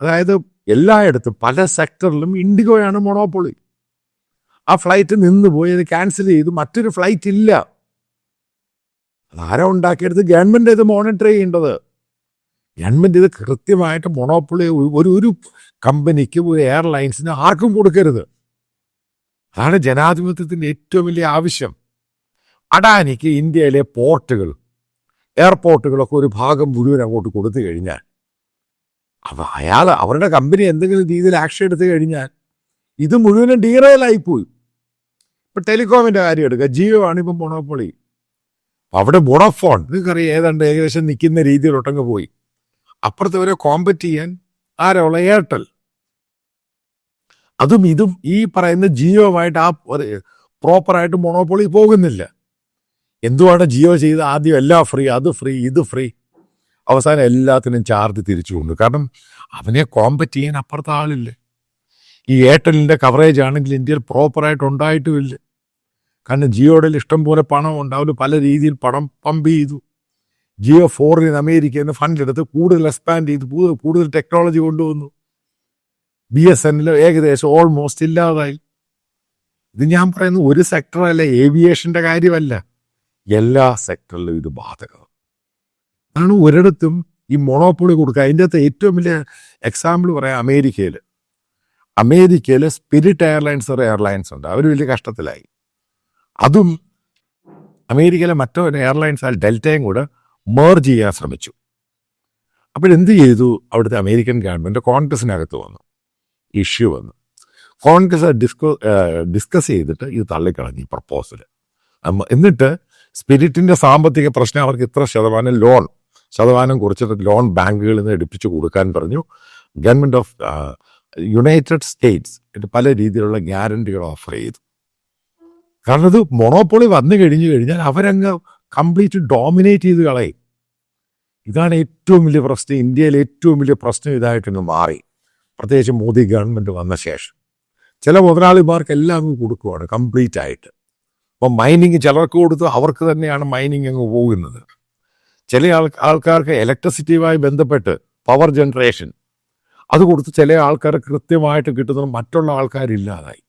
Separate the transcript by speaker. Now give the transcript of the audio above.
Speaker 1: അതായത് എല്ലായിടത്തും പല സെക്ടറിലും ഇൻഡിഗോയാണ് മൊണോപ്പൊളി. ആ ഫ്ലൈറ്റ് നിന്ന് പോയി, അത് ക്യാൻസൽ ചെയ്തു, മറ്റൊരു ഫ്ലൈറ്റ് ഇല്ല. അതാരാ ഉണ്ടാക്കിയെടുത്ത്? ഗവൺമെൻറ് ഇത് മോണിറ്റർ ചെയ്യേണ്ടത്. ഗവൺമെൻറ് ഇത് കൃത്യമായിട്ട് മൊണോപ്പൊളി ഒരു കമ്പനിക്ക്, ഒരു എയർലൈൻസിന് ആർക്കും കൊടുക്കരുത്. അതാണ് ജനാധിപത്യത്തിൻ്റെ ഏറ്റവും വലിയ ആവശ്യം. അഡാനിക്ക് ഇന്ത്യയിലെ പോർട്ടുകൾ, എയർപോർട്ടുകളൊക്കെ ഒരു ഭാഗം മുഴുവൻ അങ്ങോട്ട് കൊടുത്തു കഴിഞ്ഞാൽ, അവരുടെ കമ്പനി എന്തെങ്കിലും രീതിയിൽ ആക്ഷൻ എടുത്തു കഴിഞ്ഞാൽ ഇത് മുഴുവനും ഡീറെയിലായിപ്പോയി. ഇപ്പം ടെലികോമിൻ്റെ കാര്യം എടുക്കുക, ജിയോ ആണ് ഇപ്പം മൊണോപ്പൊളി. അവിടെ വോഡഫോൺ നിങ്ങൾക്കറിയാം ഏതാണ്ട് ഏകദേശം നിൽക്കുന്ന രീതിയിലൊട്ടങ്ങ് പോയി. അപ്പുറത്ത് വരെ കോമ്പറ്റ് ചെയ്യാൻ ആരാളെ? എയർടെൽ. അതും ഇതും ഈ പറയുന്ന ജിയോമായിട്ട് ആ പ്രോപ്പറായിട്ട് മൊണോപ്പൊളി പോകുന്നില്ല. എന്തുവാണ് ജിയോ ചെയ്ത്? ആദ്യം എല്ലാം ഫ്രീ, അത് ഫ്രീ, ഇത് ഫ്രീ, അവസാനം എല്ലാത്തിനും ചാർജ് തിരിച്ചു കൊണ്ട്. കാരണം അവനെ കോമ്പറ്റ് ചെയ്യാൻ അപ്പുറത്തെ ആളില്ല. ഈ എയർടെലിൻ്റെ കവറേജ് ആണെങ്കിൽ ഇന്ത്യയിൽ പ്രോപ്പറായിട്ട് ഉണ്ടായിട്ടുമില്ല. കാരണം ജിയോയുടെ ഇഷ്ടം പോലെ പണം ഉണ്ട്, അവർ പല രീതിയിൽ പണം പമ്പ് ചെയ്തു. ജിയോ ഫോറിൻ അമേരിക്കയിൽ നിന്ന് ഫണ്ട് എടുത്ത് കൂടുതൽ എക്സ്പാൻഡ് ചെയ്ത് കൂടുതൽ ടെക്നോളജി കൊണ്ടുവന്നു. BSNL ഏകദേശം ഓൾമോസ്റ്റ് ഇല്ലാതായി. ഇത് ഞാൻ പറയുന്നത് ഒരു സെക്ടറല്ല, ഏവിയേഷൻ്റെ കാര്യമല്ല, എല്ലാ സെക്ടറിലും ഇത് ബാധകം. അതാണ് ഒരിടത്തും ഈ മൊണോപ്പൊളി കൊടുക്കുക. അതിൻ്റെ അകത്ത് ഏറ്റവും വലിയ എക്സാമ്പിൾ പറയാം, അമേരിക്കയിൽ സ്പിരിറ്റ് എയർലൈൻസ് ഉണ്ട്. അവർ വലിയ കഷ്ടത്തിലായി. അതും അമേരിക്കയിലെ മറ്റൊരു എയർലൈൻസ് ഡെൽറ്റയും കൂടെ മേർജ് ചെയ്യാൻ ശ്രമിച്ചു. അപ്പോഴെന്ത് ചെയ്തു? അവിടുത്തെ അമേരിക്കൻ ഗവൺമെൻറ് കോൺഗ്രസിനകത്ത് വന്നു, ഇഷ്യൂ വന്നു. കോൺഗ്രസ് ഡിസ്കസ് ചെയ്തിട്ട് ഇത് തള്ളിക്കളഞ്ഞു ഈ പ്രപ്പോസൽ. എന്നിട്ട് സ്പിരിറ്റിൻ്റെ സാമ്പത്തിക പ്രശ്നം അവർക്ക് ഇത്ര ശതമാനം കുറച്ചിട്ട് ലോൺ ബാങ്കുകളിൽ നിന്ന് എടുപ്പിച്ചു കൊടുക്കാൻ പറഞ്ഞു. ഗവൺമെൻറ് ഓഫ് യുണൈറ്റഡ് സ്റ്റേറ്റ്സ് പല രീതിയിലുള്ള ഗ്യാരണ്ടികൾ ഓഫർ ചെയ്തു. കാരണം ഇത് മൊണോപ്പൊളി വന്നു കഴിഞ്ഞാൽ അവരങ്ങ് കംപ്ലീറ്റ് ഡോമിനേറ്റ് ചെയ്ത് കളയും. ഇതാണ് ഏറ്റവും വലിയ പ്രശ്നം. ഇന്ത്യയിലെ ഏറ്റവും വലിയ പ്രശ്നം ഇതായിട്ടൊന്ന് മാറി, പ്രത്യേകിച്ച് മോദി ഗവൺമെൻറ് വന്ന ശേഷം. ചില മുതലാളിമാർക്ക് എല്ലാം അങ്ങ് കൊടുക്കുവാണ് കംപ്ലീറ്റ് ആയിട്ട്. ഇപ്പം മൈനിങ് ചിലർക്ക് കൊടുത്തു, അവർക്ക് തന്നെയാണ് മൈനിങ് അങ്ങ് പോകുന്നത്. ചില ആൾക്കാർക്ക് ഇലക്ട്രിസിറ്റിയുമായി ബന്ധപ്പെട്ട് പവർ ജനറേഷൻ അത് കൊടുത്ത് ചില ആൾക്കാർ കൃത്യമായിട്ട് കിട്ടുന്നത് മറ്റുള്ള ആൾക്കാരില്ലാതായി.